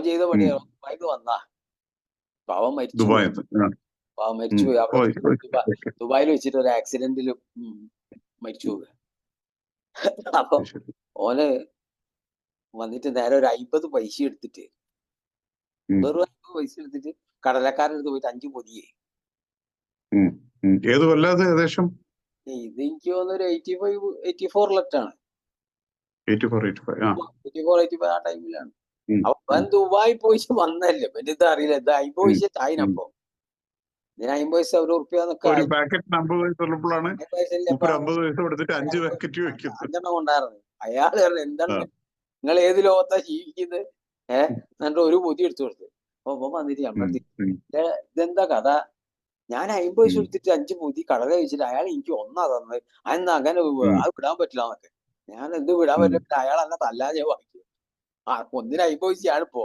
ചെയ്ത ഉം. പണിയാണ്. ദുബായിന്ന് വന്നാ പാവം മരിച്ചുപോയി. ദുബായത്ത്. പാവം ഉം. മരിച്ചുപോയി. അവിടെ ഓയ് ഓയ് ഓക്കെ. ദുബായിൽ വെച്ചിട്ട് ഒരു ആക്സിഡന്റിൽ മരിച്ചുപോയി. അപ്പൊ അത് ശരി. ഓന് വന്നിട്ട് നേരെ ഒരു 50 പൈസ എടുത്തിട്ട്, ഉം. വെറും 50 പൈസ എടുത്തിട്ട് കടലക്കാരൻ്റെ അടുത്ത് പോയിട്ട് 5 പൊതിയെ. ഉം. ഉം. ഏത് കൊല്ലം അത് ഏകദേശം? ഇത് എനിക്ക് തോന്നുന്നു ഒരു 84 84, 85. ആ. 85 ആ ടൈമിലാണ്. ഉം. അപ്പൊ ഉം. ദുബായി പോയിട്ട് വന്നല്ലേ, പിന്നെ ഇത് അറിയില്ല. ഇത് 50 ഉം. പൈസ ഉം. ചായനപ്പോ ഇതിന് 50 പൈസ ₹1 ഒരു പാക്കറ്റിന് 50 പൈസ ഉള്ളപ്പോഴാണ് 50 പൈസ മൂപ്പര് 50 പൈസ കൊടുത്തിട്ട് 5 പാക്കറ്റ് വെക്കുന്നത്. 5 കൊണ്ടായിരുന്നു. അയാൾ പറഞ്ഞു, എന്താണ് ആ. നിങ്ങൾ ഏത് ലോകത്താ ജീവിക്കുന്നത്? എന്നിട്ട് ഒരു പൊതി എടുത്തു കൊടുത്തു. അപ്പൊ വന്നിട്ട് ഉം. നമ്മളെ ഉം. ഇതെന്താ കഥ? ഞാൻ 50 പൈസ ഉം. എടുത്തിട്ട് 5 പൊതി കടല കഴിച്ചിട്ട് അയാൾ എനിക്ക് ഒന്നാ തന്നത്. അതെന്താ അങ്ങനെ ഉം. അത് വിടാൻ പറ്റില്ല എന്നൊക്കെ. ഞാൻ എന്ത് വിടാൻ ഉം. പറ്റില്ല, അയാൾ എന്നെ തല്ലാതെ വാങ്ങിക്കും. ഒന്നിന് 50 പൈസയാണ് ഇപ്പോ.